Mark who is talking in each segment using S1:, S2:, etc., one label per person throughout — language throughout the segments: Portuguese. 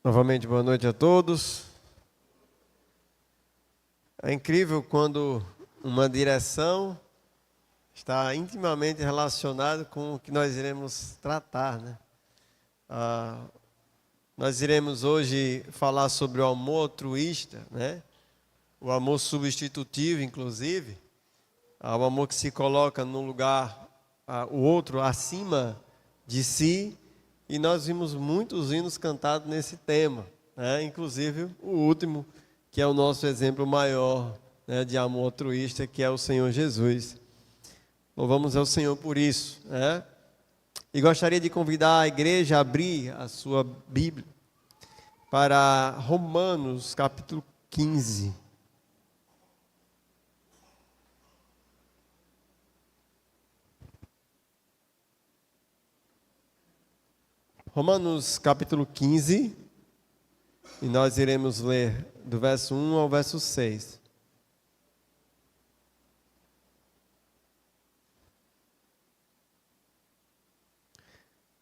S1: Novamente, boa noite a todos. É incrível quando uma direção está intimamente relacionada com o que nós iremos tratar, né? Nós iremos hoje falar sobre o amor altruísta, né? O amor substitutivo, inclusive. O amor que se coloca no lugar, o outro acima de si. E nós vimos muitos hinos cantados nesse tema, né? Inclusive o último, que é o nosso exemplo maior, né, de amor altruísta, que é o Senhor Jesus. Louvamos ao Senhor por isso, né? E gostaria de convidar a igreja a abrir a sua Bíblia para Romanos capítulo 15. Romanos capítulo 15, e nós iremos ler do verso 1 ao verso 6.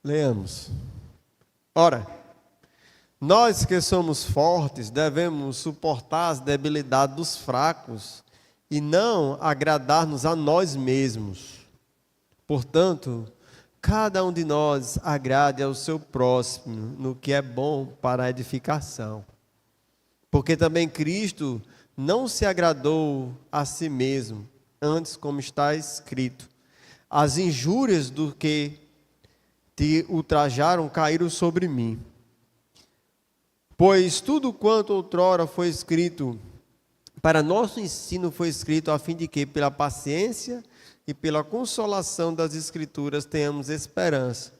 S1: Leamos. Ora, nós que somos fortes devemos suportar as debilidades dos fracos e não agradar-nos a nós mesmos. Portanto, cada um de nós agrade ao seu próximo no que é bom para a edificação. Porque também Cristo não se agradou a si mesmo, antes, como está escrito, as injúrias do que te ultrajaram caíram sobre mim. Pois tudo quanto outrora foi escrito, para nosso ensino foi escrito, a fim de que, pela paciência e pela consolação das Escrituras, tenhamos esperança.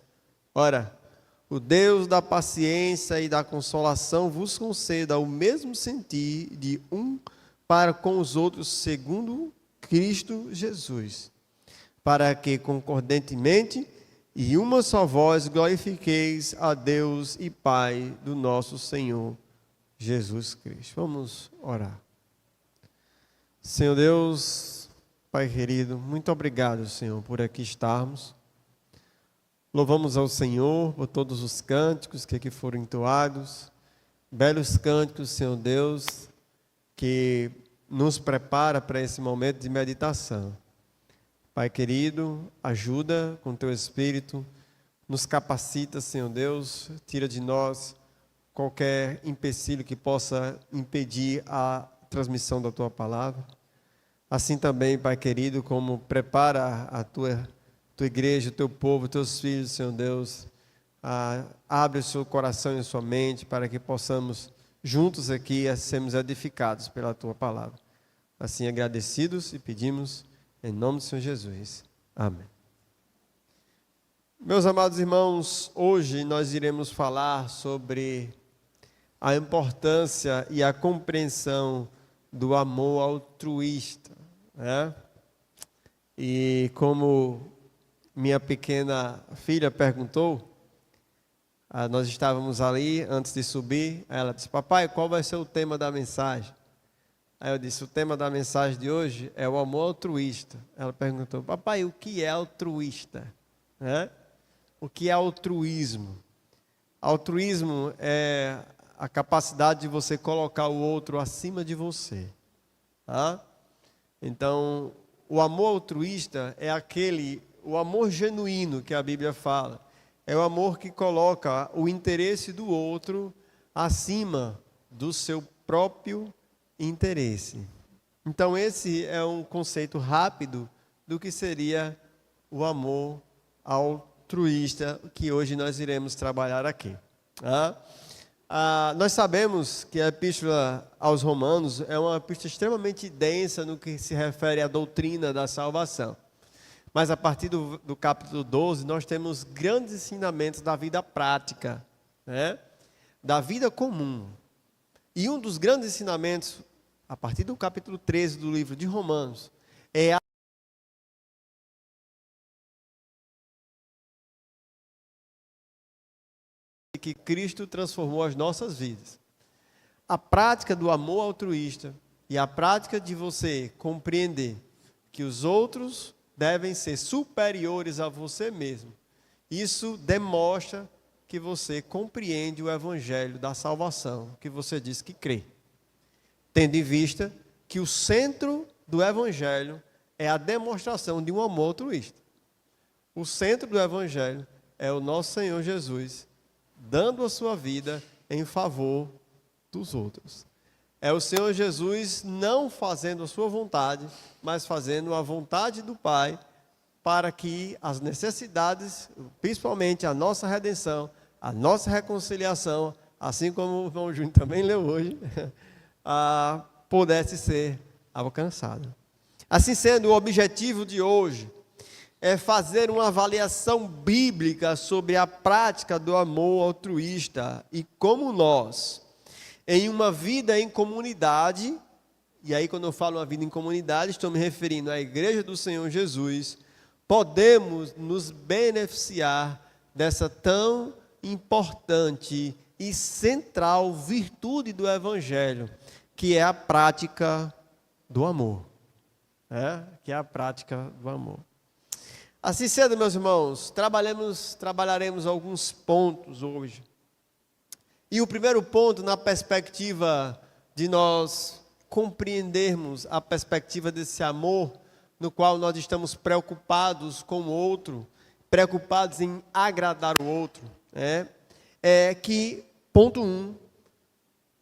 S1: Ora, o Deus da paciência e da consolação vos conceda o mesmo sentir de um para com os outros, segundo Cristo Jesus, para que, concordantemente, e uma só voz glorifiqueis a Deus e Pai do nosso Senhor Jesus Cristo. Vamos orar. Senhor Deus, Pai querido, muito obrigado, Senhor, por aqui estarmos. Louvamos ao Senhor por todos os cânticos que aqui foram entoados. Belos cânticos, Senhor Deus, que nos prepara para esse momento de meditação. Pai querido, ajuda com Teu Espírito, nos capacita, Senhor Deus, tira de nós qualquer empecilho que possa impedir a transmissão da Tua palavra. Assim também, Pai querido, como prepara a Tua igreja, o Teu povo, Teus filhos, Senhor Deus, abre o seu coração e a sua mente para que possamos juntos aqui sermos edificados pela Tua palavra. Assim agradecidos e pedimos em nome do Senhor Jesus. Amém. Meus amados irmãos, hoje nós iremos falar sobre a importância e a compreensão do amor altruísta, né? E como minha pequena filha perguntou, nós estávamos ali antes de subir, ela disse: papai, qual vai ser o tema da mensagem? Aí eu disse: o tema da mensagem de hoje é o amor altruísta. Ela perguntou: papai, o que é altruísta? Né? O que é altruísmo? Altruísmo é a capacidade de você colocar o outro acima de você. Tá? Então, o amor altruísta é o amor genuíno que a Bíblia fala. É o amor que coloca o interesse do outro acima do seu próprio interesse. Então, esse é um conceito rápido do que seria o amor altruísta, que hoje nós iremos trabalhar aqui. Nós sabemos que a Epístola aos Romanos é uma epístola extremamente densa no que se refere à doutrina da salvação. Mas a partir do capítulo 12, nós temos grandes ensinamentos da vida prática, né? Da vida comum. E um dos grandes ensinamentos, a partir do capítulo 13 do livro de Romanos, é que Cristo transformou as nossas vidas. A prática do amor altruísta e a prática de você compreender que os outros devem ser superiores a você mesmo. Isso demonstra que você compreende o evangelho da salvação, que você diz que crê. Tendo em vista que o centro do evangelho é a demonstração de um amor altruísta. O centro do evangelho é o nosso Senhor Jesus dando a sua vida em favor dos outros. É o Senhor Jesus não fazendo a sua vontade, mas fazendo a vontade do Pai, para que as necessidades, principalmente a nossa redenção, a nossa reconciliação, assim como o irmão Júnior também leu hoje, pudesse ser alcançada. Assim sendo, o objetivo de hoje é fazer uma avaliação bíblica sobre a prática do amor altruísta e como nós, em uma vida em comunidade, e aí quando eu falo uma vida em comunidade, estou me referindo à Igreja do Senhor Jesus, podemos nos beneficiar dessa tão importante e central virtude do Evangelho, que é a prática do amor. Que é a prática do amor. Assim sendo, meus irmãos, trabalharemos alguns pontos hoje. E o primeiro ponto, na perspectiva de nós compreendermos a perspectiva desse amor, no qual nós estamos preocupados com o outro, preocupados em agradar o outro, é que, ponto 1,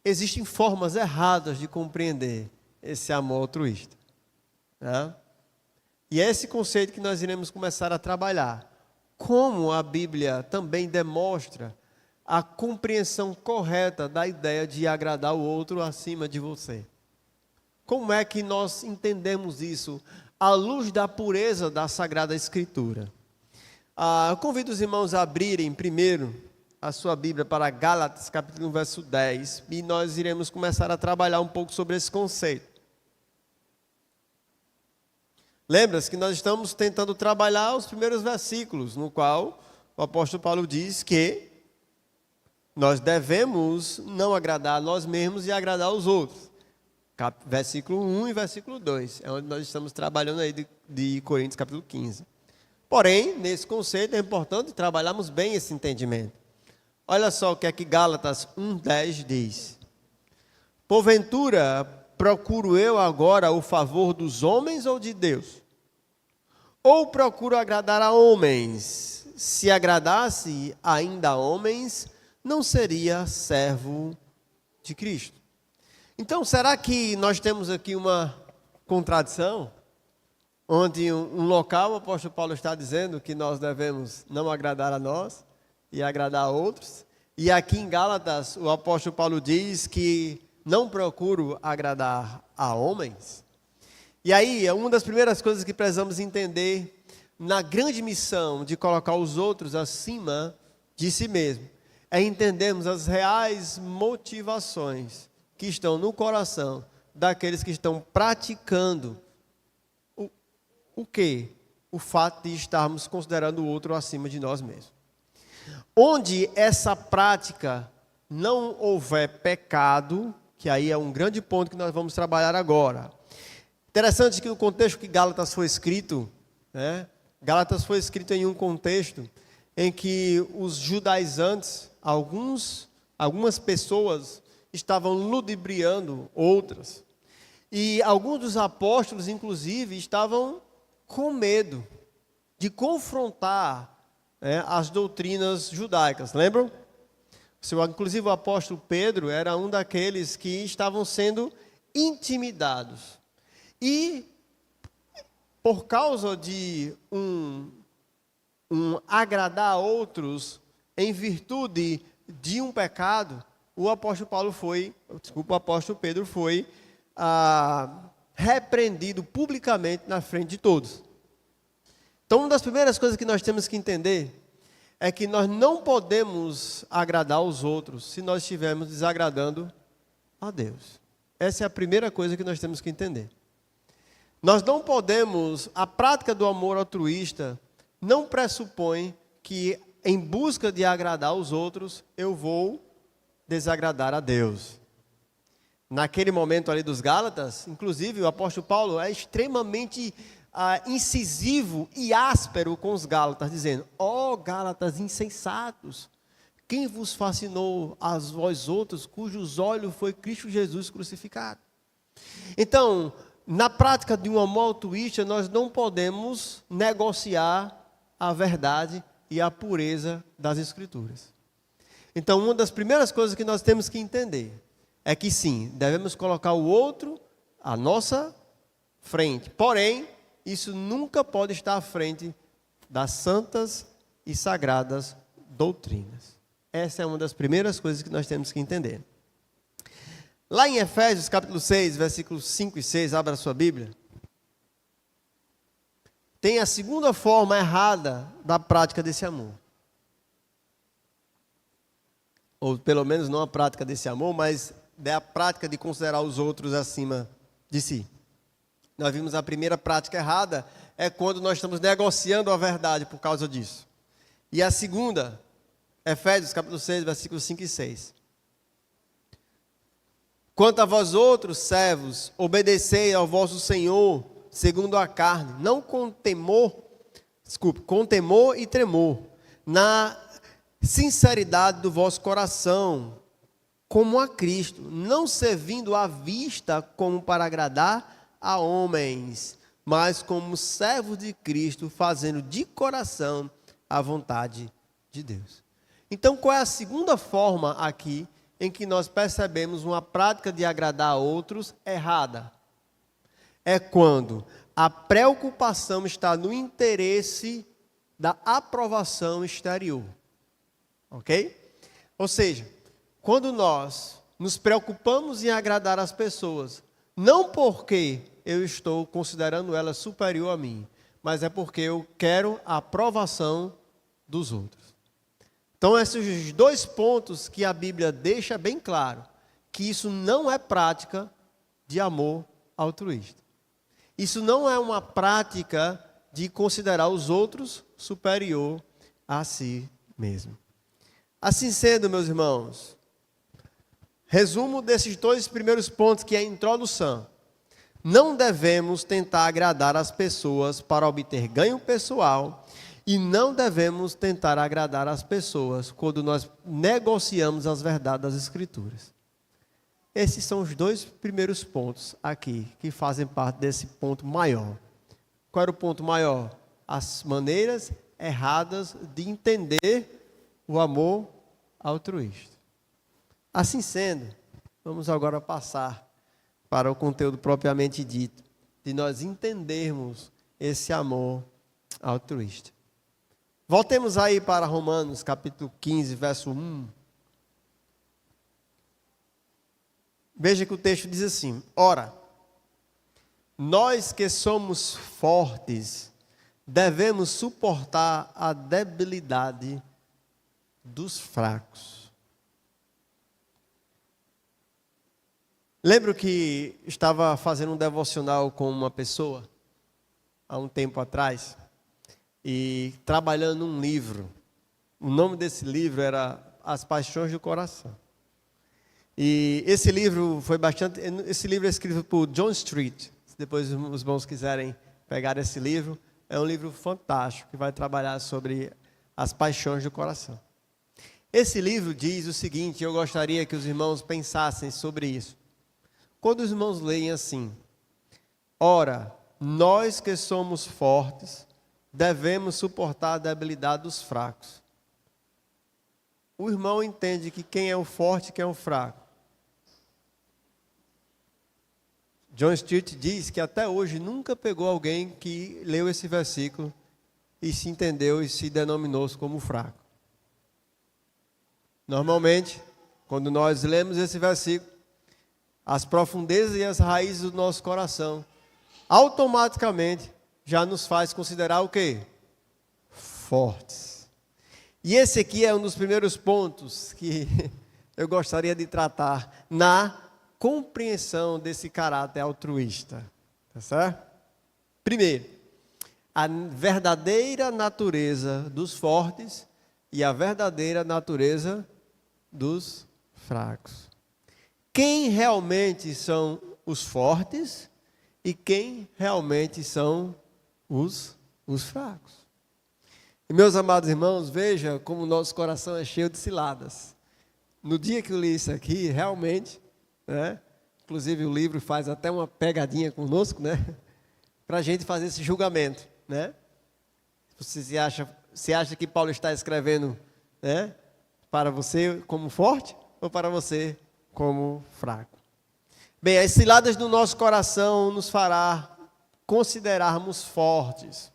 S1: existem formas erradas de compreender esse amor altruísta. E é esse conceito que nós iremos começar a trabalhar. Como a Bíblia também demonstra a compreensão correta da ideia de agradar o outro acima de você. Como é que nós entendemos isso à luz da pureza da Sagrada Escritura? Eu convido os irmãos a abrirem primeiro a sua Bíblia para Gálatas, capítulo 1, verso 10, e nós iremos começar a trabalhar um pouco sobre esse conceito. Lembra-se que nós estamos tentando trabalhar os primeiros versículos, no qual o apóstolo Paulo diz que nós devemos não agradar a nós mesmos e agradar os outros. Versículo 1 e versículo 2, é onde nós estamos trabalhando aí de Coríntios, capítulo 15. Porém, nesse conceito é importante trabalharmos bem esse entendimento. Olha só o que é que Gálatas 1:10 diz. Porventura, procuro eu agora o favor dos homens ou de Deus? Ou procuro agradar a homens? Se agradasse ainda a homens, não seria servo de Cristo. Então, será que nós temos aqui uma contradição? Onde um local o apóstolo Paulo está dizendo que nós devemos não agradar a nós e agradar a outros. E aqui em Gálatas o apóstolo Paulo diz que não procuro agradar a homens. E aí, uma das primeiras coisas que precisamos entender na grande missão de colocar os outros acima de si mesmo, é entendermos as reais motivações que estão no coração daqueles que estão praticando o quê? O fato de estarmos considerando o outro acima de nós mesmos. Onde essa prática não houver pecado, que aí é um grande ponto que nós vamos trabalhar agora. Interessante que o contexto que Gálatas foi escrito, Gálatas foi escrito em um contexto em que os judaizantes, algumas pessoas estavam ludibriando outras. E alguns dos apóstolos, inclusive, estavam com medo de confrontar as doutrinas judaicas, lembram? Inclusive o apóstolo Pedro era um daqueles que estavam sendo intimidados. E por causa de um agradar a outros em virtude de um pecado, o apóstolo Pedro foi repreendido publicamente na frente de todos. Então, uma das primeiras coisas que nós temos que entender é que nós não podemos agradar os outros se nós estivermos desagradando a Deus. Essa é a primeira coisa que nós temos que entender. Nós não podemos, a prática do amor altruísta não pressupõe que em busca de agradar os outros, eu vou desagradar a Deus. Naquele momento ali dos Gálatas, inclusive o apóstolo Paulo é extremamente incisivo e áspero com os Gálatas, dizendo: ó Gálatas insensatos, Quem vos fascinou a vós outros, cujos olhos foi Cristo Jesus crucificado? Então, na prática de um amor altruísta, nós não podemos negociar a verdade e a pureza das Escrituras. Então, uma das primeiras coisas que nós temos que entender é que sim, devemos colocar o outro à nossa frente. Porém, isso nunca pode estar à frente das santas e sagradas doutrinas. Essa é uma das primeiras coisas que nós temos que entender. Lá em Efésios, capítulo 6, versículos 5 e 6, abra a sua Bíblia. Tem a segunda forma errada da prática desse amor. Ou pelo menos não a prática desse amor, mas é a prática de considerar os outros acima de si. Nós vimos a primeira prática errada, é quando nós estamos negociando a verdade por causa disso. E a segunda, Efésios capítulo 6, versículos 5 e 6. Quanto a vós outros, servos, obedecei ao vosso Senhor, segundo a carne, não com temor, com temor e tremor, na sinceridade do vosso coração, como a Cristo, não servindo à vista como para agradar a homens, mas como servos de Cristo, fazendo de coração a vontade de Deus. Então, qual é a segunda forma aqui em que nós percebemos uma prática de agradar a outros errada? É quando a preocupação está no interesse da aprovação exterior. Ok? Ou seja, quando nós nos preocupamos em agradar as pessoas, não porque eu estou considerando elas superior a mim, mas é porque eu quero a aprovação dos outros. Então, esses dois pontos que a Bíblia deixa bem claro, que isso não é prática de amor altruísta. Isso não é uma prática de considerar os outros superior a si mesmo. Assim sendo, meus irmãos, resumo desses dois primeiros pontos, que é a introdução. Não devemos tentar agradar as pessoas para obter ganho pessoal e não devemos tentar agradar as pessoas quando nós negociamos as verdades das Escrituras. Esses são os dois primeiros pontos aqui, que fazem parte desse ponto maior. Qual era o ponto maior? As maneiras erradas de entender o amor altruísta. Assim sendo, vamos agora passar para o conteúdo propriamente dito, de nós entendermos esse amor altruísta. Voltemos aí para Romanos, capítulo 15, verso 1. Veja que o texto diz assim: ora, nós que somos fortes, devemos suportar a debilidade dos fracos. Lembro que estava fazendo um devocional com uma pessoa, há um tempo atrás, e trabalhando num livro. O nome desse livro era As Paixões do Coração. E esse livro é escrito por John Street. Se depois os irmãos quiserem pegar esse livro, é um livro fantástico, que vai trabalhar sobre as paixões do coração. Esse livro diz o seguinte, eu gostaria que os irmãos pensassem sobre isso. Quando os irmãos leem assim: ora, nós que somos fortes, devemos suportar a debilidade dos fracos. O irmão entende que quem é o forte e quem é o fraco. John Stott diz que até hoje nunca pegou alguém que leu esse versículo e se entendeu e se denominou como fraco. Normalmente, quando nós lemos esse versículo, as profundezas e as raízes do nosso coração, automaticamente já nos faz considerar o quê? Fortes. E esse aqui é um dos primeiros pontos que eu gostaria de tratar na compreensão desse caráter altruísta. Tá certo? Primeiro, a verdadeira natureza dos fortes e a verdadeira natureza dos fracos. Quem realmente são os fortes e quem realmente são os fracos. E meus amados irmãos, veja como o nosso coração é cheio de ciladas. No dia que eu li isso aqui, realmente, né? Inclusive o livro faz até uma pegadinha conosco, né? Para a gente fazer esse julgamento, né? Você se acha que Paulo está escrevendo, né? Para você como forte ou para você como fraco? Bem, as ciladas do nosso coração nos fará considerarmos fortes.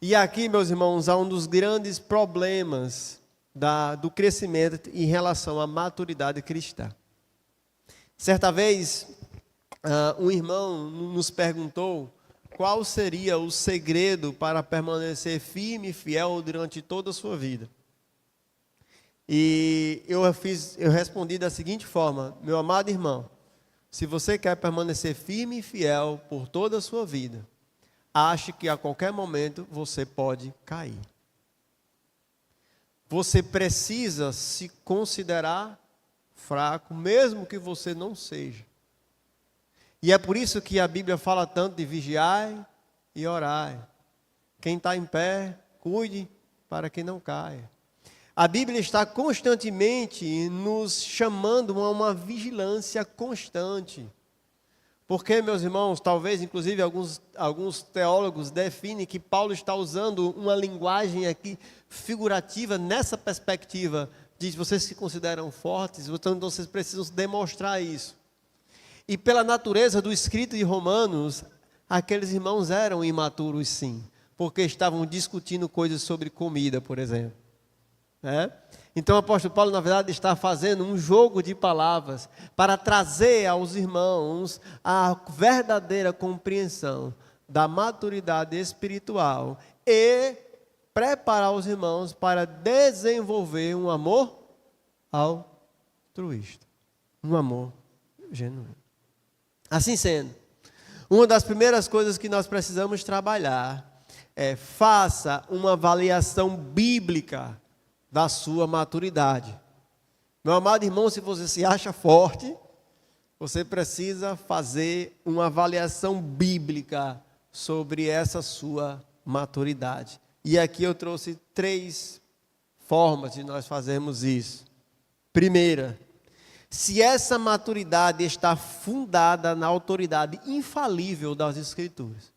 S1: E aqui, meus irmãos, há um dos grandes problemas do crescimento em relação à maturidade cristã. Certa vez, um irmão nos perguntou qual seria o segredo para permanecer firme e fiel durante toda a sua vida. E eu respondi da seguinte forma: meu amado irmão, se você quer permanecer firme e fiel por toda a sua vida, ache que a qualquer momento você pode cair. Você precisa se considerar fraco, mesmo que você não seja. E é por isso que a Bíblia fala tanto de vigiai e orai. Quem está em pé, cuide para que não caia. A Bíblia está constantemente nos chamando a uma vigilância constante. Porque, meus irmãos, talvez, inclusive, alguns teólogos definem que Paulo está usando uma linguagem aqui figurativa nessa perspectiva. Diz, vocês se consideram fortes, então vocês precisam demonstrar isso. E pela natureza do escrito de Romanos, aqueles irmãos eram imaturos sim, porque estavam discutindo coisas sobre comida, por exemplo. Então o apóstolo Paulo, na verdade, está fazendo um jogo de palavras para trazer aos irmãos a verdadeira compreensão da maturidade espiritual e preparar os irmãos para desenvolver um amor altruísta, um amor genuíno. Assim sendo, uma das primeiras coisas que nós precisamos trabalhar é faça uma avaliação bíblica da sua maturidade. Meu amado irmão, se você se acha forte, você precisa fazer uma avaliação bíblica sobre essa sua maturidade. E aqui eu trouxe 3 formas de nós fazermos isso. Primeira, se essa maturidade está fundada na autoridade infalível das Escrituras.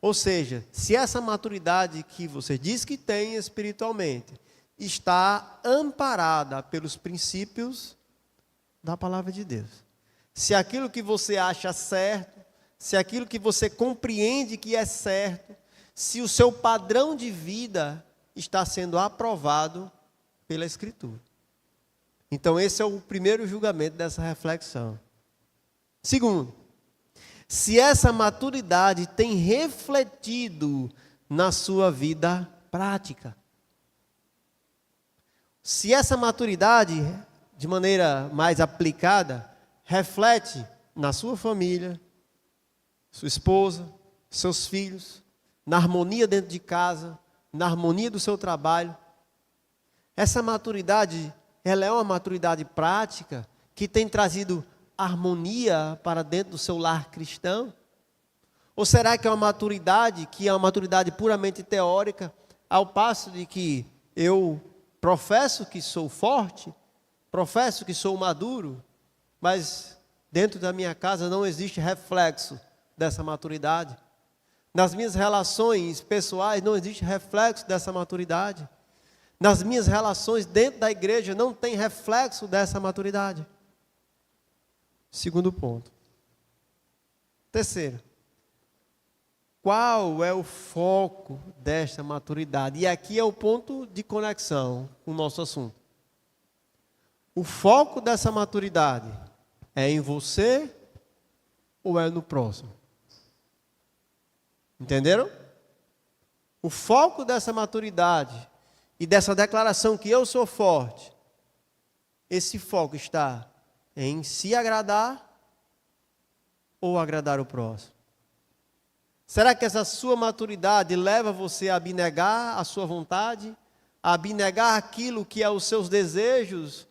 S1: Ou seja, se essa maturidade que você diz que tem espiritualmente está amparada pelos princípios da palavra de Deus. Se aquilo que você acha certo, se aquilo que você compreende que é certo, se o seu padrão de vida está sendo aprovado pela Escritura. Então esse é o primeiro julgamento dessa reflexão. Segundo, se essa maturidade tem refletido na sua vida prática. Se essa maturidade, de maneira mais aplicada, reflete na sua família, sua esposa, seus filhos, na harmonia dentro de casa, na harmonia do seu trabalho, essa maturidade, ela é uma maturidade prática que tem trazido harmonia para dentro do seu lar cristão? Ou será que é uma maturidade que é uma maturidade puramente teórica, ao passo de que eu professo que sou forte, professo que sou maduro, mas dentro da minha casa não existe reflexo dessa maturidade? Nas minhas relações pessoais não existe reflexo dessa maturidade? Nas minhas relações dentro da igreja não tem reflexo dessa maturidade? Segundo ponto. Terceiro, qual é o foco desta maturidade? E aqui é o ponto de conexão com o nosso assunto. O foco dessa maturidade é em você ou é no próximo? Entenderam? O foco dessa maturidade e dessa declaração que eu sou forte, esse foco está em se agradar ou agradar o próximo? Será que essa sua maturidade leva você a abnegar a sua vontade, a abnegar aquilo que é os seus desejos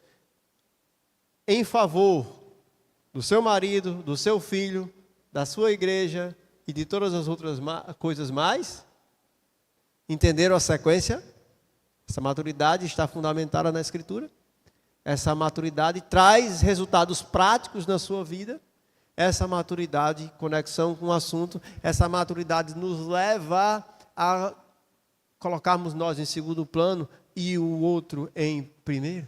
S1: em favor do seu marido, do seu filho, da sua igreja e de todas as outras coisas mais? Entenderam a sequência? Essa maturidade está fundamentada na Escritura. Essa maturidade traz resultados práticos na sua vida. Essa maturidade, conexão com o assunto, essa maturidade nos leva a colocarmos nós em segundo plano e o outro em primeiro.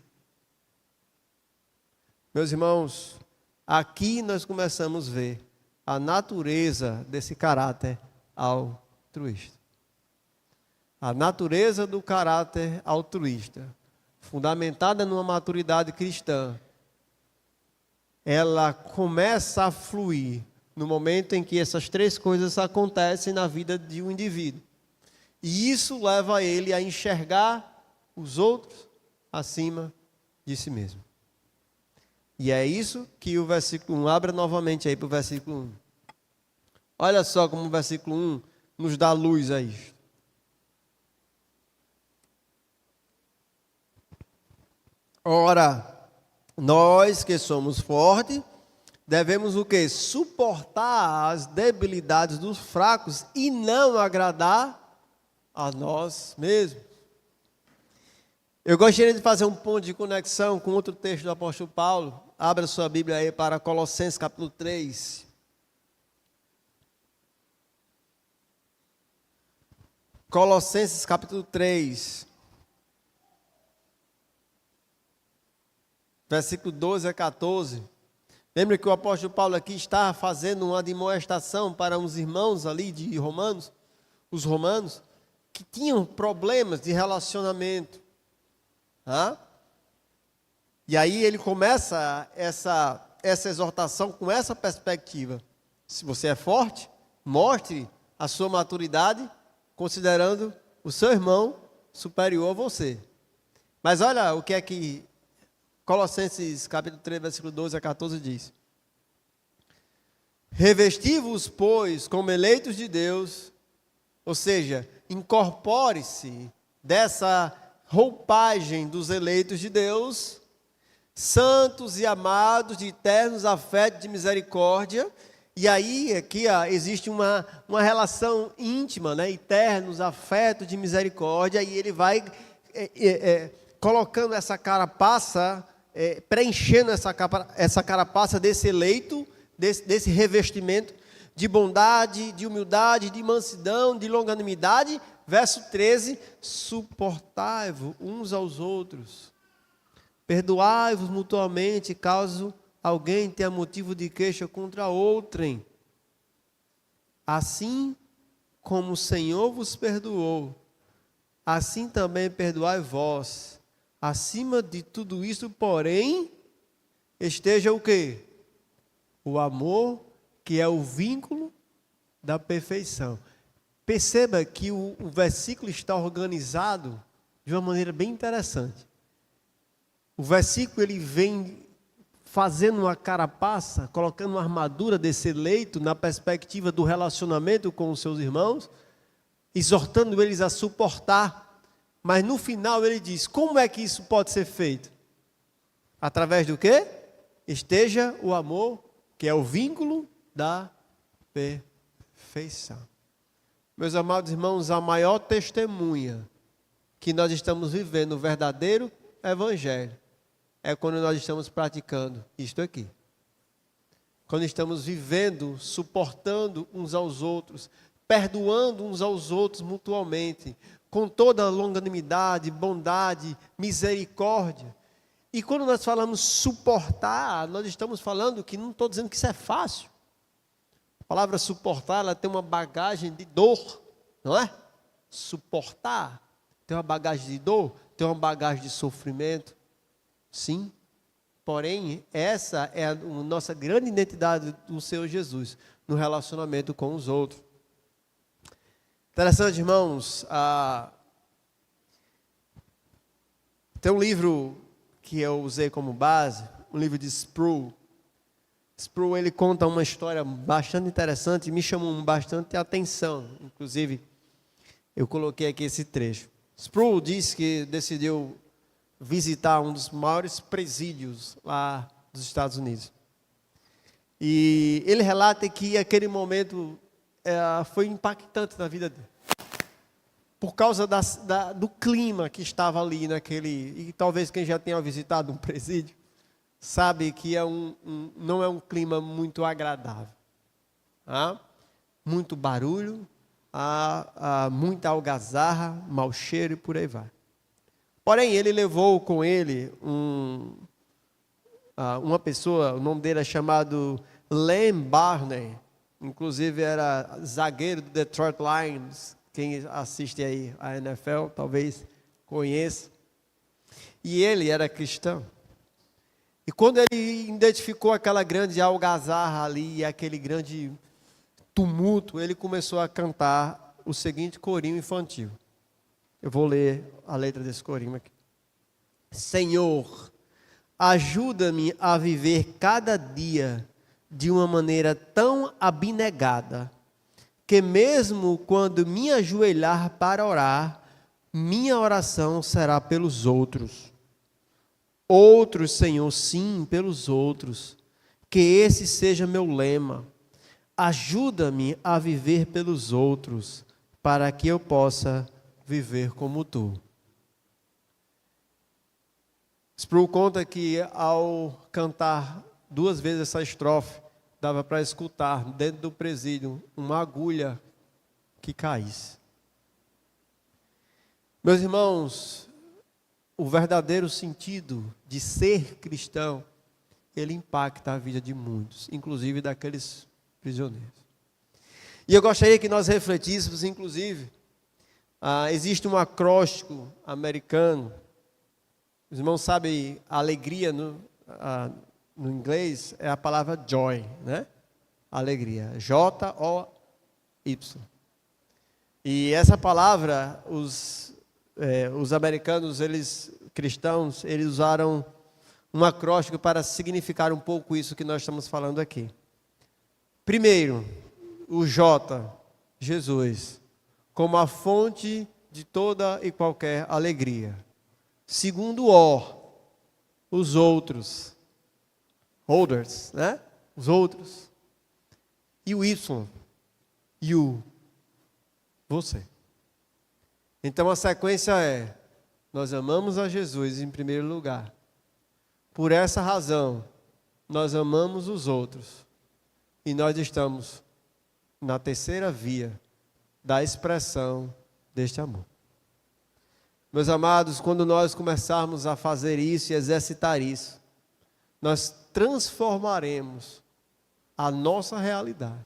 S1: Meus irmãos, aqui nós começamos a ver a natureza desse caráter altruísta. A natureza do caráter altruísta, fundamentada numa maturidade cristã, ela começa a fluir no momento em que essas três coisas acontecem na vida de um indivíduo. E isso leva ele a enxergar os outros acima de si mesmo. E é isso que o versículo 1, abra novamente aí para o versículo 1. Olha só como o versículo 1 nos dá luz a isso. Ora, nós que somos fortes, devemos o quê? Suportar as debilidades dos fracos e não agradar a nós mesmos. Eu gostaria de fazer um ponto de conexão com outro texto do apóstolo Paulo. Abra sua Bíblia aí para Colossenses capítulo 3. Colossenses capítulo 3. Versículo 12 a 14. Lembra que o apóstolo Paulo aqui está fazendo uma admoestação para uns irmãos ali de Romanos, os romanos, que tinham problemas de relacionamento. E aí ele começa essa exortação com essa perspectiva. Se você é forte, mostre a sua maturidade considerando o seu irmão superior a você. Mas olha o que é que Colossenses capítulo 3, versículo 12 a 14 diz: revesti-vos, pois, como eleitos de Deus, ou seja, incorpore-se dessa roupagem dos eleitos de Deus, santos e amados, de eternos afetos de misericórdia. E aí, aqui existe uma relação íntima, né? Eternos afetos de misericórdia, e ele vai colocando essa carapaça, preenchendo essa carapaça desse eleito, desse revestimento de bondade, de humildade, de mansidão, de longanimidade. Verso 13, suportai-vos uns aos outros, perdoai-vos mutuamente, caso alguém tenha motivo de queixa contra outrem. Assim como o Senhor vos perdoou, assim também perdoai vós. Acima de tudo isso, porém, esteja o quê? O amor, que é o vínculo da perfeição. Perceba que o versículo está organizado de uma maneira bem interessante. O versículo ele vem fazendo uma carapaça, colocando uma armadura desse eleito na perspectiva do relacionamento com os seus irmãos, exortando eles a suportar. Mas no final ele diz, como é que isso pode ser feito? Através do quê? Esteja o amor, que é o vínculo da perfeição. Meus amados irmãos, a maior testemunha que nós estamos vivendo o verdadeiro evangelho é quando nós estamos praticando isto aqui. Quando estamos vivendo, suportando uns aos outros, perdoando uns aos outros mutuamente, com toda a longanimidade, bondade, misericórdia. E quando nós falamos suportar, nós estamos falando que não estou dizendo que isso é fácil. A palavra suportar, ela tem uma bagagem de dor, não é? Suportar tem uma bagagem de dor, tem uma bagagem de sofrimento. Sim, porém, essa é a nossa grande identidade do Senhor Jesus, no relacionamento com os outros. Interessante, irmãos, tem um livro que eu usei como base, um livro de Sproul. Sproul, ele conta uma história bastante interessante e me chamou bastante atenção. Inclusive, eu coloquei aqui esse trecho. Sproul diz que decidiu visitar um dos maiores presídios lá dos Estados Unidos. E ele relata que aquele momento foi impactante na vida dele. por causa do clima que estava ali naquele, e talvez quem já tenha visitado um presídio, sabe que não é um clima muito agradável. Muito barulho, muita algazarra, mau cheiro e por aí vai. Porém, ele levou com ele uma pessoa, o nome dele é chamado Lem Barney, inclusive era zagueiro do Detroit Lions. Quem assiste aí a NFL talvez conheça. E ele era cristão. E quando ele identificou aquela grande algazarra ali, aquele grande tumulto, ele começou a cantar o seguinte corinho infantil. Eu vou ler a letra desse corinho aqui. Senhor, ajuda-me a viver cada dia de uma maneira tão abnegada, que mesmo quando me ajoelhar para orar, minha oração será pelos outros. Outros, Senhor, sim, pelos outros. Que esse seja meu lema. Ajuda-me a viver pelos outros, para que eu possa viver como tu. Sproul conta que ao cantar 2 vezes essa estrofe, dava para escutar dentro do presídio uma agulha que caísse. Meus irmãos, o verdadeiro sentido de ser cristão, ele impacta a vida de muitos, inclusive daqueles prisioneiros. E eu gostaria que nós refletíssemos, inclusive, existe um acróstico americano. Os irmãos sabem, a alegria no inglês é a palavra joy, né? Alegria, J-O-Y. E essa palavra, os americanos, cristãos, eles usaram um acróstico para significar um pouco isso que nós estamos falando aqui. Primeiro, o J, Jesus, como a fonte de toda e qualquer alegria. Segundo O, os outros, others, né? Os outros. E o Y, you, você. Então a sequência é: nós amamos a Jesus em primeiro lugar. Por essa razão, nós amamos os outros. E nós estamos na terceira via da expressão deste amor. Meus amados, quando nós começarmos a fazer isso e exercitar isso, nós transformaremos a nossa realidade.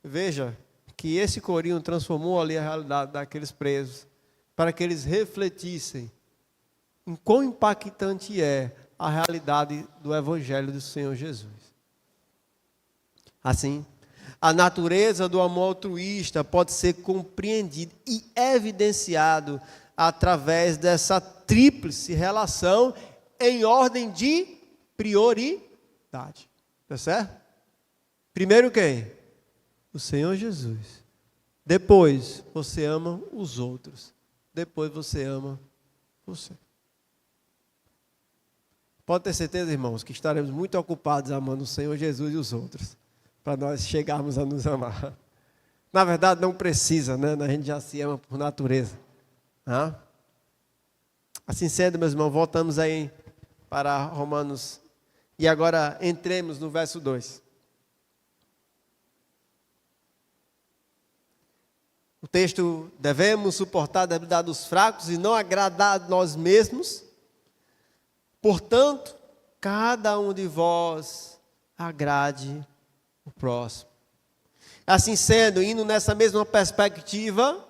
S1: Veja que esse corinho transformou ali a realidade daqueles presos, para que eles refletissem em quão impactante é a realidade do Evangelho do Senhor Jesus. Assim, a natureza do amor altruísta pode ser compreendida e evidenciado através dessa tríplice relação em ordem de prioridade. Tá certo? Primeiro quem? O Senhor Jesus. Depois você ama os outros. Depois você ama você. Pode ter certeza, irmãos, que estaremos muito ocupados amando o Senhor Jesus e os outros, para nós chegarmos a nos amar. Na verdade, não precisa, né? A gente já se ama por natureza. Assim sendo, meus irmãos, voltamos aí para Romanos. E agora entremos no verso 2. O texto: devemos suportar a debilidade dos fracos e não agradar a nós mesmos. Portanto, cada um de vós agrade o próximo. Assim sendo, indo nessa mesma perspectiva,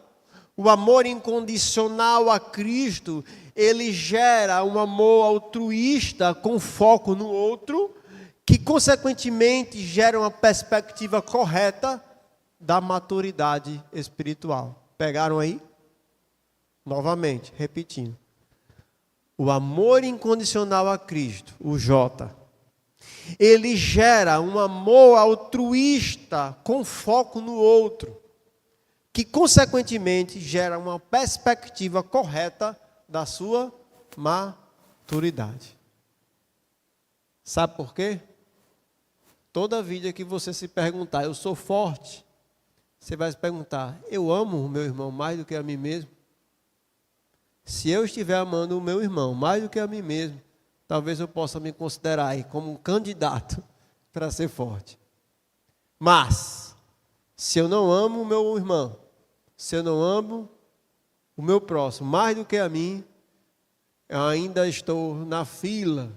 S1: o amor incondicional a Cristo, ele gera um amor altruísta com foco no outro, que consequentemente gera uma perspectiva correta da maturidade espiritual. Pegaram aí? Novamente, repetindo. O amor incondicional a Cristo, o J, ele gera um amor altruísta com foco no outro, que consequentemente gera uma perspectiva correta da sua maturidade. Sabe por quê? Toda vida que você se perguntar, eu sou forte, Você vai se perguntar: eu amo o meu irmão mais do que a mim mesmo? Se eu estiver amando o meu irmão mais do que a mim mesmo, talvez eu possa me considerar aí como um candidato para ser forte. Mas, se eu não amo o meu irmão, se eu não amo o meu próximo mais do que a mim, eu ainda estou na fila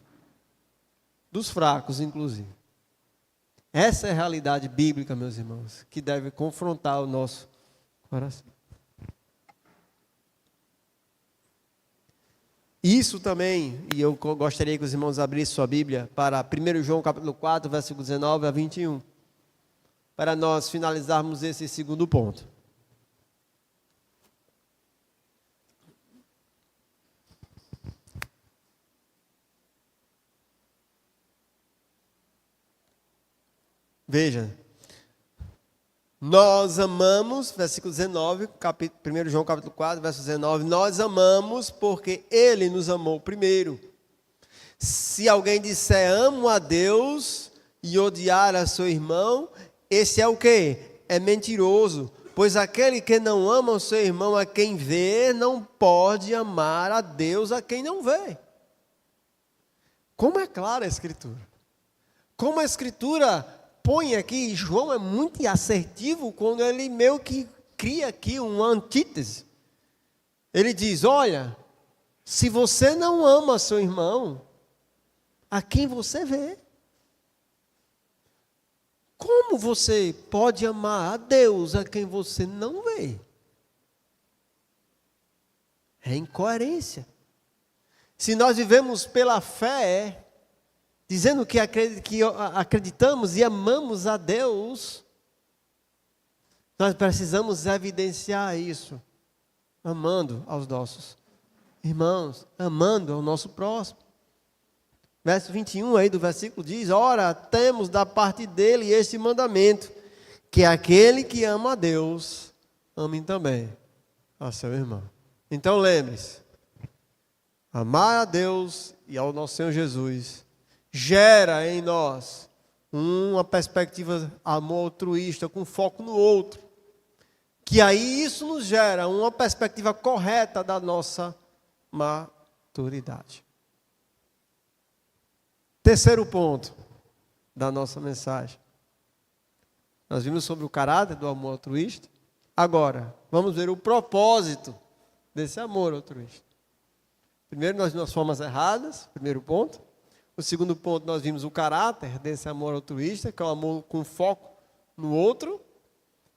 S1: dos fracos, inclusive. Essa é a realidade bíblica, meus irmãos, que deve confrontar o nosso coração. Isso também, e eu gostaria que os irmãos abrissem sua Bíblia para 1 João capítulo 4, versículo 19 a 21, para nós finalizarmos esse segundo ponto. Veja, nós amamos, versículo 19, 1 João capítulo 4, verso 19, nós amamos porque Ele nos amou primeiro. Se alguém disser amo a Deus e odiar a seu irmão, esse é o quê? É mentiroso, pois aquele que não ama o seu irmão a quem vê, não pode amar a Deus a quem não vê. Como é clara a Escritura? Como a Escritura põe aqui, João é muito assertivo quando ele meio que cria aqui uma antítese. Ele diz: olha, se você não ama seu irmão, a quem você vê? Como você pode amar a Deus a quem você não vê? É incoerência. Se nós vivemos pela fé, dizendo que acreditamos e amamos a Deus, nós precisamos evidenciar isso, amando aos nossos irmãos, amando ao nosso próximo. Verso 21 aí do versículo diz: ora, temos da parte dele este mandamento, que aquele que ama a Deus, ame também a seu irmão. Então lembre-se, amar a Deus e ao nosso Senhor Jesus gera em nós uma perspectiva amor altruísta com foco no outro, que aí isso nos gera uma perspectiva correta da nossa maturidade. Terceiro ponto da nossa mensagem. Nós vimos sobre o caráter do amor altruísta. Agora, vamos ver o propósito desse amor altruísta. Primeiro, nós vimos as formas erradas, primeiro ponto. O segundo ponto, nós vimos o caráter desse amor altruísta, que é o amor com foco no outro.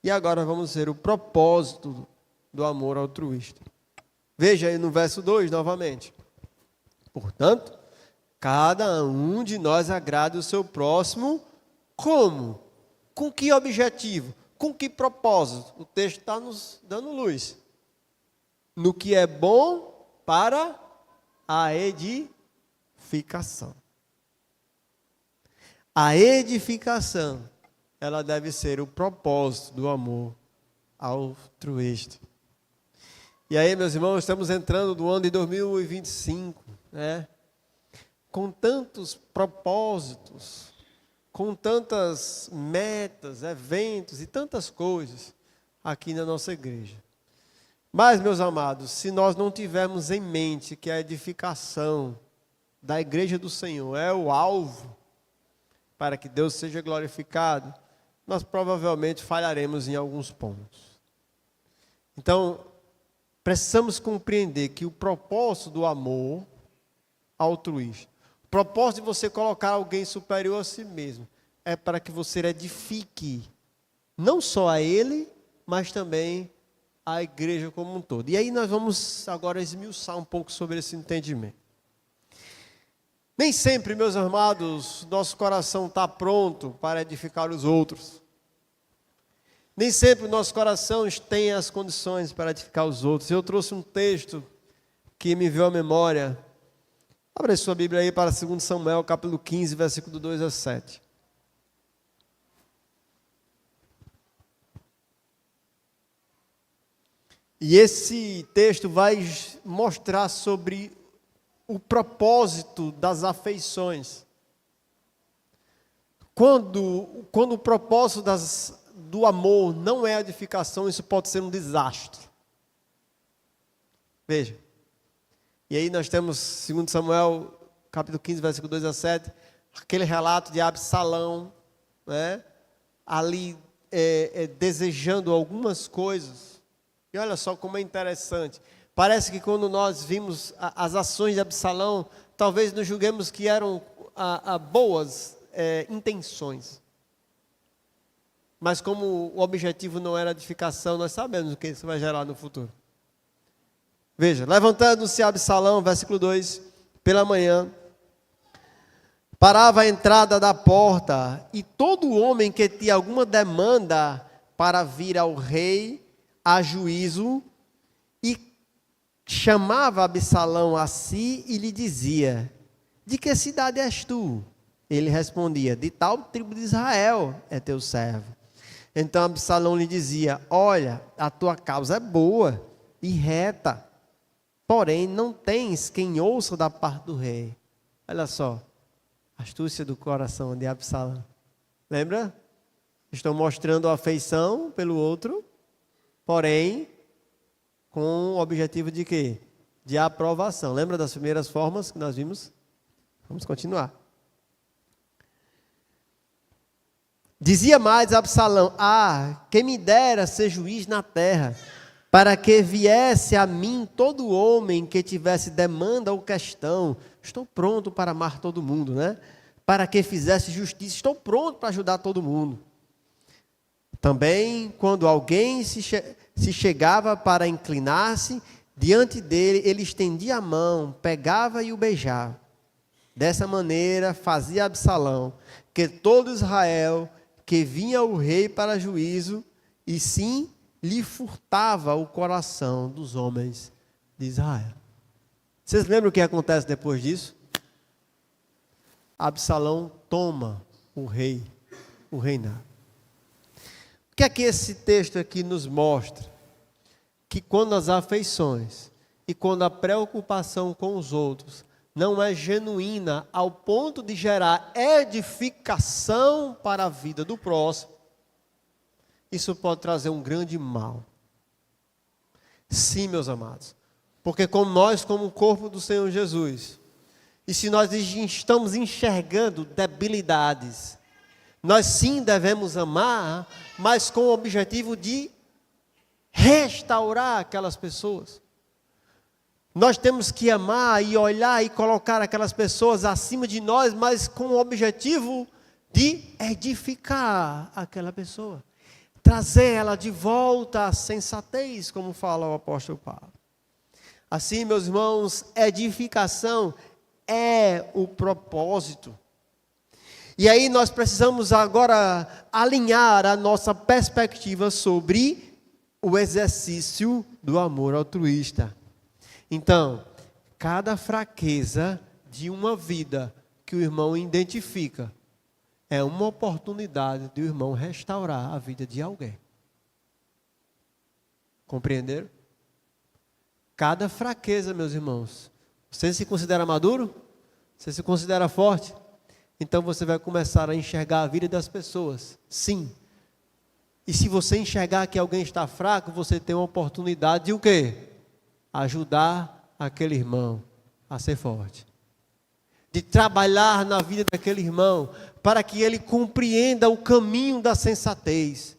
S1: E agora vamos ver o propósito do amor altruísta. Veja aí no verso 2 novamente. Portanto, cada um de nós agrade o seu próximo como? Com que objetivo? Com que propósito? O texto está nos dando luz. No que é bom para a edificação. A edificação, ela deve ser o propósito do amor altruísta. E aí, meus irmãos, estamos entrando no ano de 2025, né? Com tantos propósitos, com tantas metas, eventos e tantas coisas aqui na nossa igreja. Mas, meus amados, se nós não tivermos em mente que a edificação da igreja do Senhor é o alvo para que Deus seja glorificado, nós provavelmente falharemos em alguns pontos. Então, precisamos compreender que o propósito do amor altruísta, o propósito de você colocar alguém superior a si mesmo, é para que você edifique não só a ele, mas também a igreja como um todo. E aí nós vamos agora esmiuçar um pouco sobre esse entendimento. Nem sempre, meus amados, nosso coração está pronto para edificar os outros. Nem sempre o nosso coração tem as condições para edificar os outros. Eu trouxe um texto que me veio à memória. Abra sua Bíblia aí para 2 Samuel, capítulo 15, versículo 2 a 7. E esse texto vai mostrar sobre o propósito das afeições. Quando o propósito do amor não é edificação, isso pode ser um desastre. Veja. E aí nós temos, 2 Samuel, capítulo 15, versículo 2 a 7, aquele relato de Absalão, né, ali desejando algumas coisas. E olha só como é interessante. Parece que quando nós vimos as ações de Absalão, talvez nos julguemos que eram boas intenções. Mas como o objetivo não era edificação, nós sabemos o que isso vai gerar no futuro. Veja, levantando-se Absalão, versículo 2, pela manhã, parava a entrada da porta, e todo homem que tinha alguma demanda para vir ao rei a juízo, e chamava Absalão a si e lhe dizia: de que cidade és tu? Ele respondia: de tal tribo de Israel é teu servo. Então Absalão lhe dizia: olha, a tua causa é boa e reta, porém não tens quem ouça da parte do rei. Olha só, astúcia do coração de Absalão. Lembra? Estou mostrando afeição pelo outro, porém com o objetivo de quê? De aprovação. Lembra das primeiras formas que nós vimos? Vamos continuar. Dizia mais Absalão: quem me dera ser juiz na terra, para que viesse a mim todo homem que tivesse demanda ou questão. Estou pronto para amar todo mundo, né? Para que fizesse justiça, estou pronto para ajudar todo mundo. Também, quando alguém se chegava para inclinar-se diante dele, ele estendia a mão, pegava e o beijava. Dessa maneira fazia Absalão que todo Israel que vinha o rei para juízo, e sim lhe furtava o coração dos homens de Israel. Vocês lembram o que acontece depois disso? Absalão toma o reinado. O que é que esse texto aqui nos mostra? Que quando as afeições e quando a preocupação com os outros não é genuína ao ponto de gerar edificação para a vida do próximo, isso pode trazer um grande mal. Sim, meus amados. Porque como nós, como o corpo do Senhor Jesus, e se nós estamos enxergando debilidades, nós sim devemos amar, mas com o objetivo de restaurar aquelas pessoas. Nós temos que amar e olhar e colocar aquelas pessoas acima de nós, mas com o objetivo de edificar aquela pessoa. Trazer ela de volta à sensatez, como fala o apóstolo Paulo. Assim, meus irmãos, edificação é o propósito. E aí nós precisamos agora alinhar a nossa perspectiva sobre o exercício do amor altruísta. Então, cada fraqueza de uma vida que o irmão identifica é uma oportunidade de o irmão restaurar a vida de alguém. Compreenderam? Cada fraqueza, meus irmãos. Você se considera maduro? Você se considera forte? Então você vai começar a enxergar a vida das pessoas. Sim. E se você enxergar que alguém está fraco, você tem uma oportunidade de o quê? Ajudar aquele irmão a ser forte. De trabalhar na vida daquele irmão, para que ele compreenda o caminho da sensatez.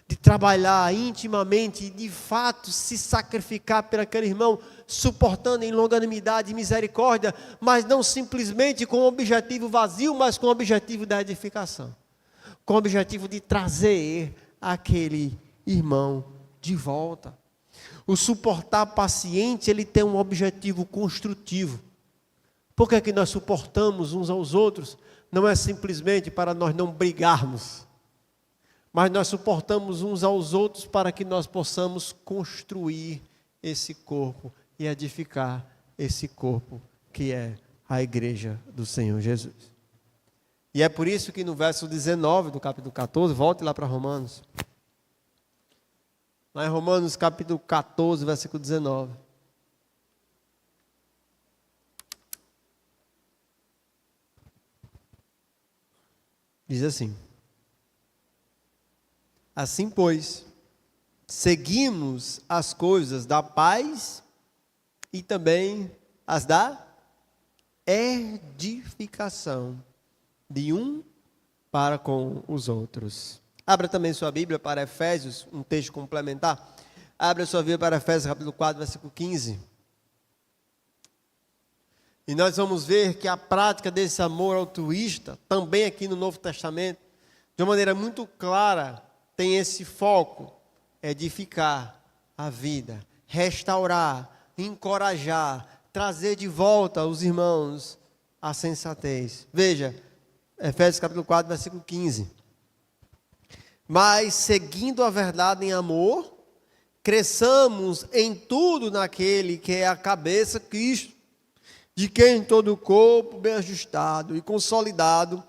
S1: De trabalhar intimamente e de fato se sacrificar por aquele irmão, suportando em longanimidade e misericórdia, mas não simplesmente com o objetivo vazio, mas com o objetivo da edificação. Com o objetivo de trazer aquele irmão de volta. O suportar paciente, ele tem um objetivo construtivo. Por que é que nós suportamos uns aos outros? Não é simplesmente para nós não brigarmos, mas nós suportamos uns aos outros para que nós possamos construir esse corpo e edificar esse corpo que é a igreja do Senhor Jesus. E é por isso que no verso 19 do capítulo 14, volte lá para Romanos. Lá em Romanos capítulo 14, versículo 19. Diz assim: Assim, pois, seguimos as coisas da paz e também as da edificação de um para com os outros. Abra também sua Bíblia para Efésios, um texto complementar. Abra sua Bíblia para Efésios, capítulo 4, versículo 15. E nós vamos ver que a prática desse amor altruísta, também aqui no Novo Testamento, de uma maneira muito clara, tem esse foco: edificar a vida, restaurar, encorajar, trazer de volta os irmãos à sensatez. Veja, Efésios capítulo 4, versículo 15. Mas, seguindo a verdade em amor, cresçamos em tudo naquele que é a cabeça, Cristo, de quem todo o corpo, bem ajustado e consolidado,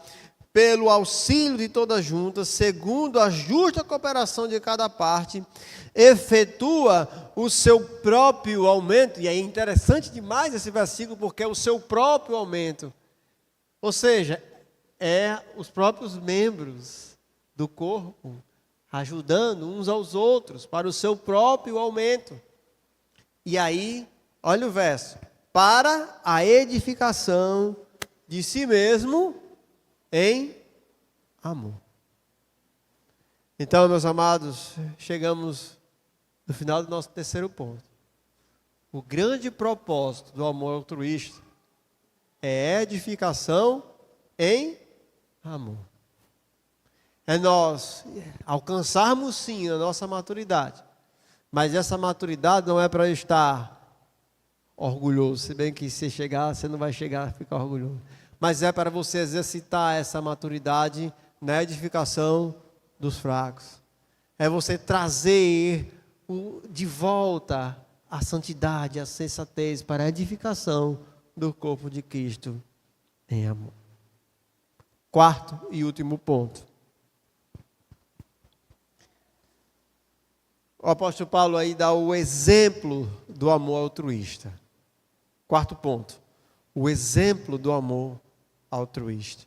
S1: pelo auxílio de todas juntas, segundo a justa cooperação de cada parte, efetua o seu próprio aumento. E é interessante demais esse versículo, porque é o seu próprio aumento. Ou seja, é os próprios membros do corpo ajudando uns aos outros para o seu próprio aumento. E aí, olha o verso: para a edificação de si mesmo em amor. Então, meus amados, chegamos no final do nosso terceiro ponto. O grande propósito do amor altruísta é edificação em amor. É nós alcançarmos sim a nossa maturidade, mas essa maturidade não é para estar orgulhoso, se bem que se chegar, você não vai chegar a ficar orgulhoso, mas é para você exercitar essa maturidade na edificação dos fracos. É você trazer de volta a santidade, a sensatez para a edificação do corpo de Cristo em amor. Quarto e último ponto. O apóstolo Paulo aí dá o exemplo do amor altruísta. Quarto ponto. O exemplo do amor altruísta.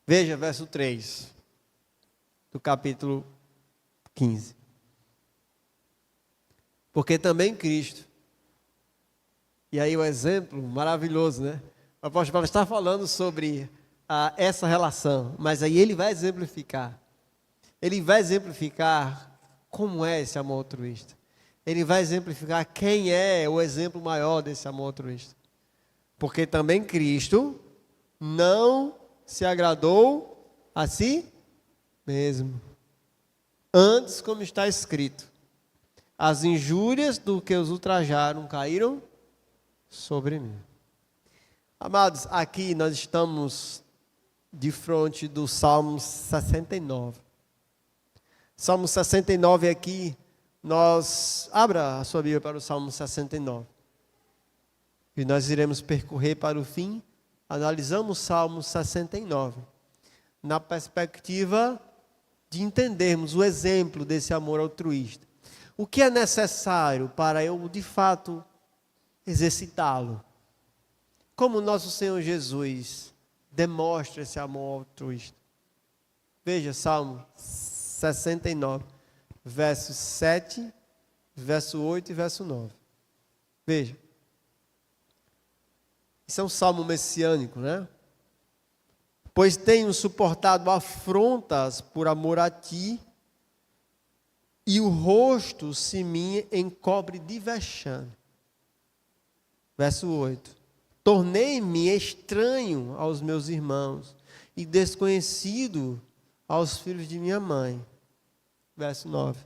S1: Veja verso 3 do capítulo 15. Porque também Cristo. E aí o exemplo maravilhoso, né? O apóstolo Paulo está falando sobre essa relação, mas aí ele vai exemplificar. Ele vai exemplificar como é esse amor altruísta. Ele vai exemplificar quem é o exemplo maior desse amor altruísta. Porque também Cristo não se agradou a si mesmo. Antes, como está escrito, as injúrias do que os ultrajaram caíram sobre mim. Amados, aqui nós estamos de frente do Salmo 69. Salmo 69 aqui, abra a sua Bíblia para o Salmo 69. E nós iremos percorrer para o fim, analisamos o Salmo 69, na perspectiva de entendermos o exemplo desse amor altruísta. O que é necessário para eu, de fato, exercitá-lo? Como nosso Senhor Jesus demonstra esse amor altruísta? Veja, Salmo 69, verso 7, verso 8 e verso 9. Veja. Isso é um salmo messiânico, né? Pois tenho suportado afrontas por amor a ti, e o rosto se me encobre de vexame. Verso 8. Tornei-me estranho aos meus irmãos e desconhecido aos filhos de minha mãe. Verso 9.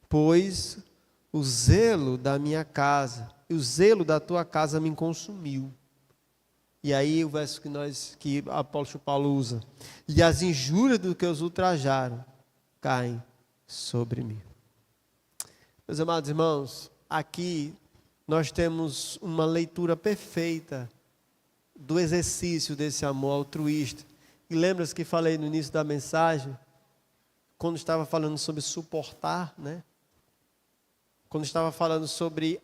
S1: Pois o zelo da minha casa e o zelo da tua casa me consumiu. E aí o verso que o apóstolo Paulo usa. E as injúrias do que os ultrajaram caem sobre mim. Meus amados irmãos, aqui nós temos uma leitura perfeita do exercício desse amor altruísta. E lembra-se que falei no início da mensagem, quando estava falando sobre suportar, né? Quando estava falando sobre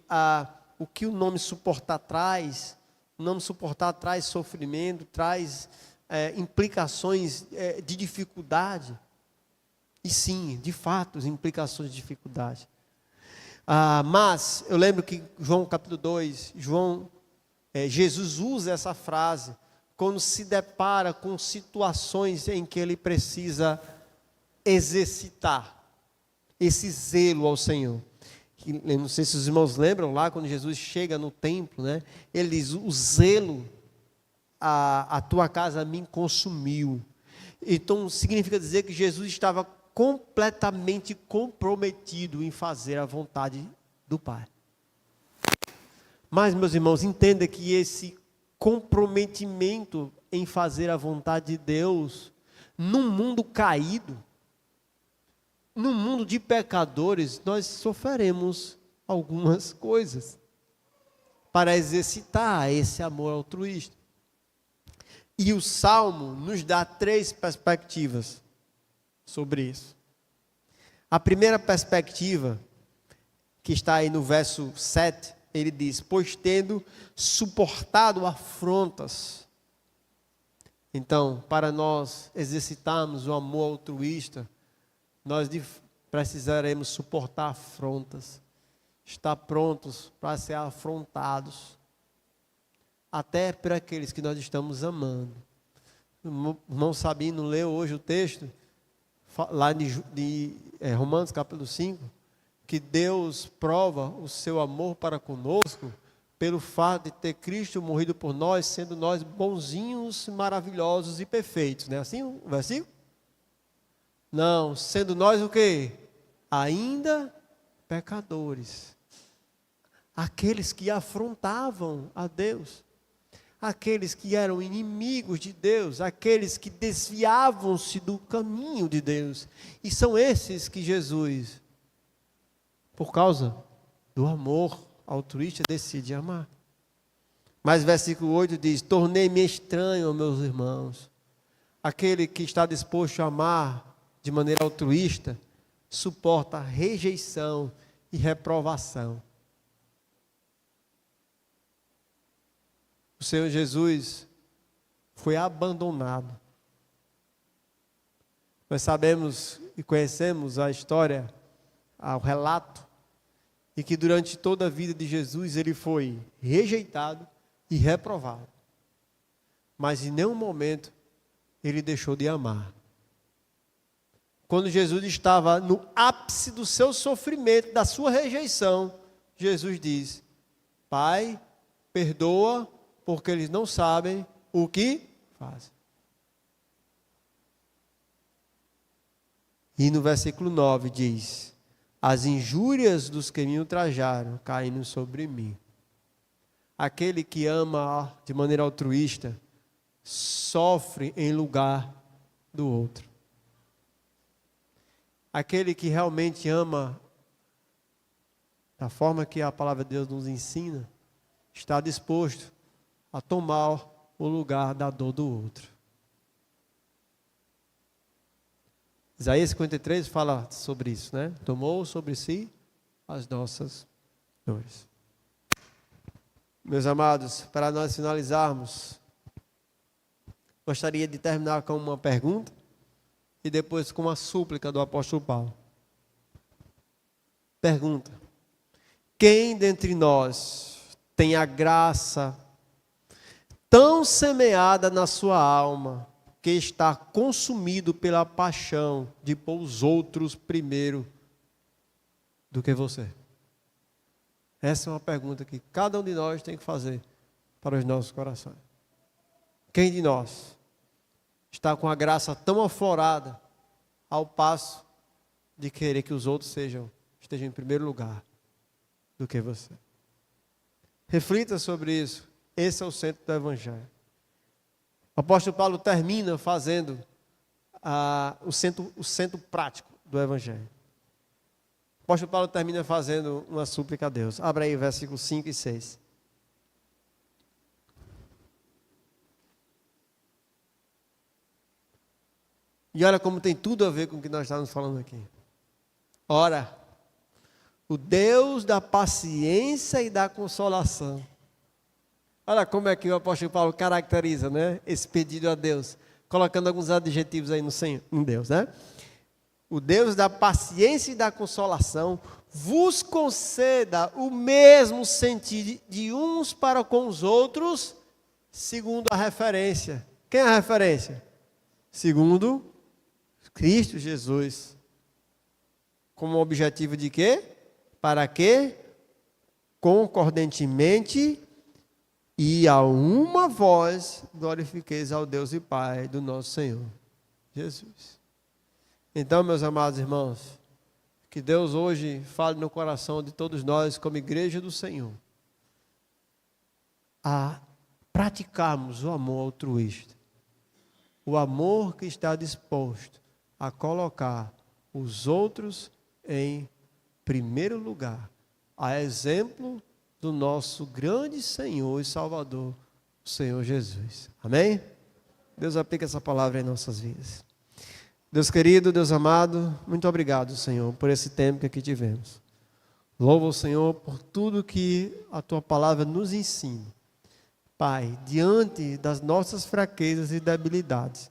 S1: o que o nome suportar traz. O nome suportar traz sofrimento, traz implicações de dificuldade. E sim, de fato, as implicações de dificuldade. Mas eu lembro que João capítulo 2, Jesus usa essa frase quando se depara com situações em que ele precisa exercitar esse zelo ao Senhor. Eu não sei se os irmãos lembram lá, quando Jesus chega no templo, né? Ele diz, o zelo, a tua casa me consumiu. Então, significa dizer que Jesus estava completamente comprometido em fazer a vontade do Pai. Mas, meus irmãos, entenda que esse comprometimento em fazer a vontade de Deus, num mundo caído, num mundo de pecadores, nós sofreremos algumas coisas para exercitar esse amor altruísta. E o Salmo nos dá 3 perspectivas sobre isso. A primeira perspectiva, que está aí no verso 7, ele diz, pois tendo suportado afrontas. Então, para nós exercitarmos o amor altruísta, nós precisaremos suportar afrontas, estar prontos para ser afrontados, até por aqueles que nós estamos amando. O irmão Sabino leu hoje o texto, lá de Romanos capítulo 5, que Deus prova o seu amor para conosco, pelo fato de ter Cristo morrido por nós, sendo nós bonzinhos, maravilhosos e perfeitos. Não é assim o versículo? Não, sendo nós o quê? Ainda pecadores. Aqueles que afrontavam a Deus. Aqueles que eram inimigos de Deus. Aqueles que desviavam-se do caminho de Deus. E são esses que Jesus, por causa do amor altruísta, decide amar. Mas versículo 8 diz, tornei-me estranho aos meus irmãos. Aquele que está disposto a amar de maneira altruísta, suporta rejeição e reprovação. O Senhor Jesus foi abandonado. Nós sabemos e conhecemos a história, o relato, e que durante toda a vida de Jesus ele foi rejeitado e reprovado. Mas em nenhum momento ele deixou de amar. Quando Jesus estava no ápice do seu sofrimento, da sua rejeição, Jesus diz, Pai, perdoa, porque eles não sabem o que fazem. E no versículo 9 diz, as injúrias dos que me ultrajaram caindo sobre mim. Aquele que ama de maneira altruísta, sofre em lugar do outro. Aquele que realmente ama da forma que a palavra de Deus nos ensina, está disposto a tomar o lugar da dor do outro. Isaías 53 fala sobre isso, né? Tomou sobre si as nossas dores. Meus amados, para nós finalizarmos, gostaria de terminar com uma pergunta e depois com uma súplica do apóstolo Paulo. Pergunta: quem dentre nós tem a graça tão semeada na sua alma, que está consumido pela paixão de pôr os outros primeiro do que você? Essa é uma pergunta que cada um de nós tem que fazer para os nossos corações. Quem de nós está com a graça tão aflorada ao passo de querer que os outros estejam em primeiro lugar do que você? Reflita sobre isso. Esse é o centro do Evangelho. O apóstolo Paulo termina fazendo o centro prático do Evangelho. O apóstolo Paulo termina fazendo uma súplica a Deus. Abra aí versículos 5 e 6. E olha como tem tudo a ver com o que nós estamos falando aqui. Ora, o Deus da paciência e da consolação. Olha como é que o apóstolo Paulo caracteriza, né, esse pedido a Deus, colocando alguns adjetivos aí no Senhor, em Deus, né? o Deus da paciência e da consolação, vos conceda o mesmo sentir de uns para com os outros, segundo a referência. Quem é a referência? Segundo Cristo Jesus. Como objetivo de quê? Para que concordantemente e a uma voz glorifiqueis ao Deus e Pai do nosso Senhor Jesus. Então, meus amados irmãos, que Deus hoje fale no coração de todos nós, como igreja do Senhor, a praticarmos o amor altruísta, o amor que está disposto a colocar os outros em primeiro lugar, a exemplo do nosso grande Senhor e Salvador, o Senhor Jesus. Amém? Deus aplica essa palavra em nossas vidas. Deus querido, Deus amado, muito obrigado, Senhor, por esse tempo que aqui tivemos. Louvo o Senhor por tudo que a Tua palavra nos ensina. Pai, diante das nossas fraquezas e debilidades,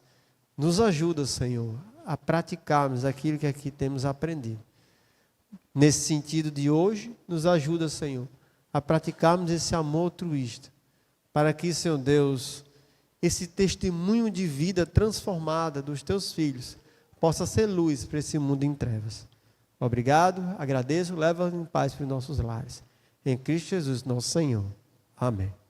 S1: nos ajuda, Senhor, a praticarmos aquilo que aqui temos aprendido. Nesse sentido de hoje, nos ajuda, Senhor, a praticarmos esse amor altruísta, para que, Senhor Deus, esse testemunho de vida transformada dos Teus filhos possa ser luz para esse mundo em trevas. Obrigado, agradeço, leva em paz para os nossos lares. Em Cristo Jesus, nosso Senhor. Amém.